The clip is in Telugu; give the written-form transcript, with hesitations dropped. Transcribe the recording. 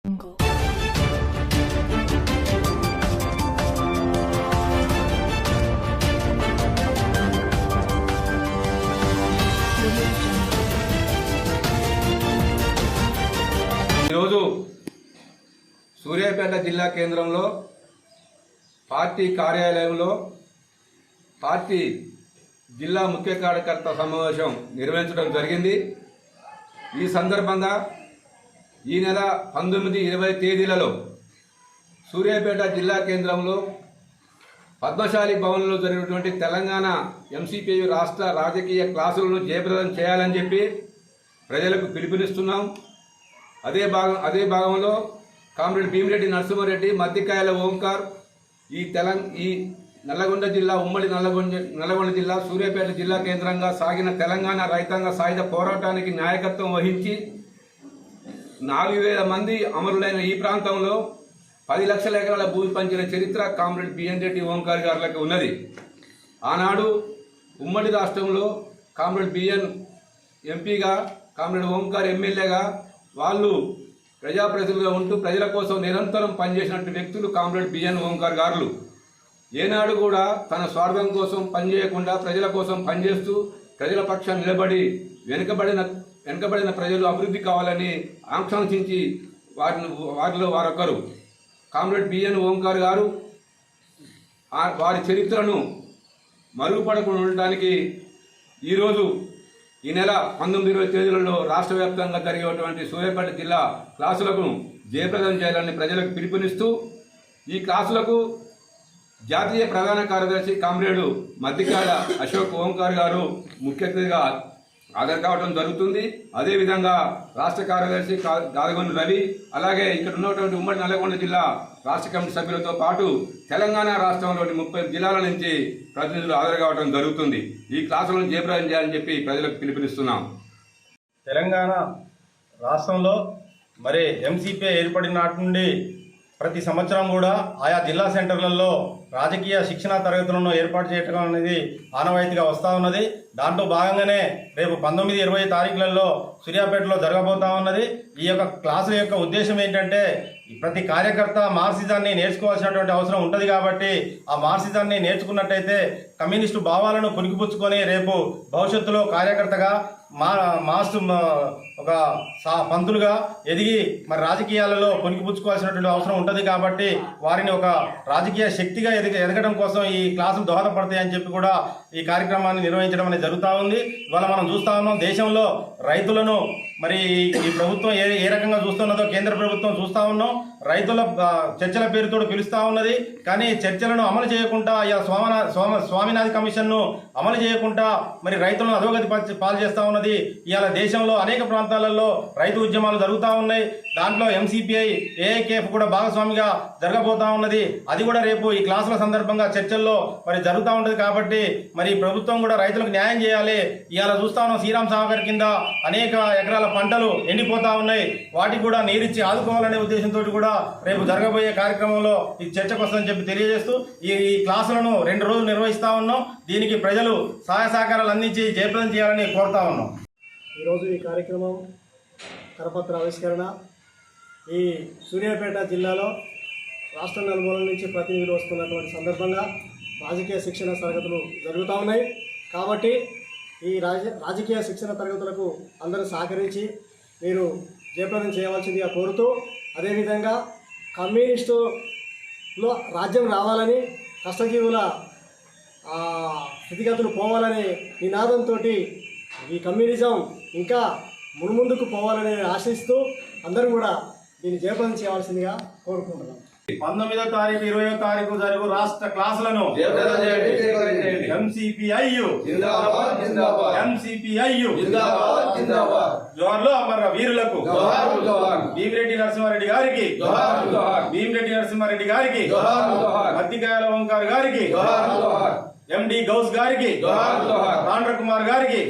ఈరోజు సూర్యాపేట జిల్లా కేంద్రంలో పార్టీ కార్యాలయంలో పార్టీ జిల్లా ముఖ్య కార్యకర్త సమావేశం నిర్వహించడం జరిగింది. ఈ సందర్భంగా ఈ నెల 19, 20 తేదీలలో సూర్యాపేట జిల్లా కేంద్రంలో పద్మశాలి భవన్లో జరిగినటువంటి తెలంగాణ ఎంసీపీయు రాష్ట్ర రాజకీయ క్లాసులను జయప్రదం చేయాలని చెప్పి ప్రజలకు పిలుపునిస్తున్నాం. అదే భాగంలో కామ్రేడ్ భీమిరెడ్డి నరసింహారెడ్డి, మద్దికాయల ఓంకార్ ఈ నల్లగొండ జిల్లా ఉమ్మడి నల్లగొండ జిల్లా సూర్యాపేట జిల్లా కేంద్రంగా సాగిన తెలంగాణ రైతాంగ సాయుధ పోరాటానికి నాయకత్వం వహించి 4000 మంది అమరులైన ఈ ప్రాంతంలో 10 లక్షల ఎకరాల భూమి పంచిన చరిత్ర కామ్రేడ్ బిఎన్ రెడ్డి ఓంకార్ గారులకు ఉన్నది. ఆనాడు ఉమ్మడి రాష్ట్రంలో కామ్రేడ్ బిఎన్ ఎంపీగా, కామ్రేడ్ ఓంకార్ ఎమ్మెల్యేగా వాళ్ళు ప్రజాప్రతినిధులుగా ఉంటూ ప్రజల కోసం నిరంతరం పనిచేసినటువంటి వ్యక్తులు కామ్రేడ్ బిఎన్ ఓంకార్ గారులు. ఏనాడు కూడా తన స్వార్థం కోసం పనిచేయకుండా ప్రజల కోసం పనిచేస్తూ ప్రజల పక్షాన్ని నిలబడి వెనుకబడిన ప్రజలు అభివృద్ధి కావాలని ఆకాంక్షించి వారిలో వారొకరు. కామ్రేడ్ బిఎన్ ఓంకార్ గారు వారి చరిత్రను మరుగుపడకుండా ఉండటానికి ఈరోజు ఈ నెల 19, 20 తేదీలలో రాష్ట్ర వ్యాప్తంగా జరిగేటువంటి సూర్యాపేట జిల్లా క్లాసులకు జయప్రదం చేయాలని ప్రజలకు పిలుపునిస్తూ ఈ క్లాసులకు జాతీయ ప్రధాన కార్యదర్శి కామ్రేడు మద్దికాడ అశోక్ ఓంకార్ గారు ముఖ్య అతిథిగా హాజరు కావడం జరుగుతుంది. అదేవిధంగా రాష్ట్ర కార్యదర్శి దాదగొండ రవి, అలాగే ఇక్కడ ఉన్నటువంటి ఉమ్మడి నల్లగొండ జిల్లా రాష్ట్ర కమిటీ సభ్యులతో పాటు తెలంగాణ రాష్ట్రంలోని 30 జిల్లాల నుంచి ప్రతినిధులు హాజరు కావడం జరుగుతుంది. ఈ క్లాసులను జయప్రదం చేయాలని చెప్పి ప్రజలకు పిలుపునిస్తున్నాం. తెలంగాణ రాష్ట్రంలో మరి ఎంసీపీ ఏర్పడిన నాటి నుండి ప్రతి సంవత్సరం కూడా ఆయా జిల్లా సెంటర్లలో రాజకీయ శిక్షణా తరగతులను ఏర్పాటు చేయడం అనేది ఆనవాయితీగా వస్తూ ఉన్నది. దాంట్లో భాగంగానే రేపు 19, 20 తారీఖులలో సూర్యాపేటలో జరగబోతా ఉన్నది. ఈ యొక్క క్లాసుల యొక్క ఉద్దేశం ఏంటంటే ప్రతి కార్యకర్త మార్క్సిజాన్ని నేర్చుకోవాల్సినటువంటి అవసరం ఉంటుంది. కాబట్టి ఆ మార్క్సిజాన్ని నేర్చుకున్నట్టయితే కమ్యూనిస్టు భావాలను పునికిపుచ్చుకొని రేపు భవిష్యత్తులో కార్యకర్తగా ఒక పంతులుగా ఎదిగి మరి రాజకీయాలలో పునికిపుచ్చుకోవాల్సినటువంటి అవసరం ఉంటుంది. కాబట్టి వారిని ఒక రాజకీయ శక్తిగా ఎదగడం కోసం ఈ క్లాసులు దోహదపడతాయని చెప్పి కూడా ఈ కార్యక్రమాన్ని నిర్వహించడం అనేది జరుగుతూ ఉంది. ఇవాళ మనం చూస్తూ ఉన్నాం, దేశంలో రైతులను మరి ఈ ప్రభుత్వం ఏ రకంగా చూస్తున్నదో కేంద్ర ప్రభుత్వం చూస్తూ ఉన్నాం. రైతుల చర్చల పేరుతో పిలుస్తూ ఉన్నది, కానీ చర్చలను అమలు చేయకుండా స్వామినాథన్ కమిషన్ను అమలు చేయకుండా మరి రైతులను అధోగతి పాలు చేస్తూ ఉన్నది. ఇవాళ దేశంలో అనేక ప్రాంతాలలో రైతు ఉద్యమాలు జరుగుతూ ఉన్నాయి. దాంట్లో ఎంసీపీఐ, ఏఐకేఎఫ్ కూడా భాగస్వామిగా జరగబోతా ఉన్నది. అది కూడా రేపు ఈ క్లాసుల సందర్భంగా చర్చల్లో మరి జరుగుతూ ఉంటుంది. కాబట్టి మరి ప్రభుత్వం కూడా రైతులకు న్యాయం చేయాలి. ఇవాళ చూస్తా ఉన్నాం, శ్రీరామ్ సాగర్ కింద అనేక ఎకరాల పంటలు ఎండిపోతా ఉన్నాయి. వాటికి కూడా నీరిచ్చి ఆదుకోవాలనే ఉద్దేశంతో కూడా రేపు జరగబోయే కార్యక్రమంలో ఈ చర్చకు వస్తుందని చెప్పి తెలియజేస్తూ ఈ క్లాసులను 2 రోజులు నిర్వహిస్తా ఉన్నాం. దీనికి ప్రజలు సహాయ సహకారాలు అందించి జయప్రదం చేయాలని కోరుతా ఉన్నాం. ఈరోజు ఈ కార్యక్రమం కరపత్ర ఆవిష్కరణ ఈ సూర్యాపేట జిల్లాలో రాష్ట్ర నలుమూలల నుంచి ప్రతినిధులు వస్తున్నటువంటి సందర్భంగా రాజకీయ శిక్షణ తరగతులు జరుగుతూ ఉన్నాయి. కాబట్టి ఈ రాజకీయ శిక్షణ తరగతులకు అందరూ సహకరించి మీరు జయప్రదం చేయవలసిందిగా కోరుతూ, అదేవిధంగా కమ్యూనిస్టులో రాజ్యం రావాలని, కష్టజీవుల స్థితిగతులు పోవాలనే నినాదంతో ఈ కమ్యూనిజం ఇంకా మున్ముందుకు పోవాలని ఆశిస్తూ అందరూ కూడా దీన్ని జయప్రదం చేయవలసిందిగా కోరుకుంటున్నాం. 19వ తారీఖు 20వ తారీఖు జరుగు రాష్ట్ర క్లాసులను ఎంసీపీఐయు జోహార్లు అమర వీరులకు భీమిరెడ్డి నరసింహారెడ్డి గారికి మద్దికాయల ఓంకార్ గారికి, ఎండి గౌస్ గారికి, రాండ్ర కుమార్ గారికి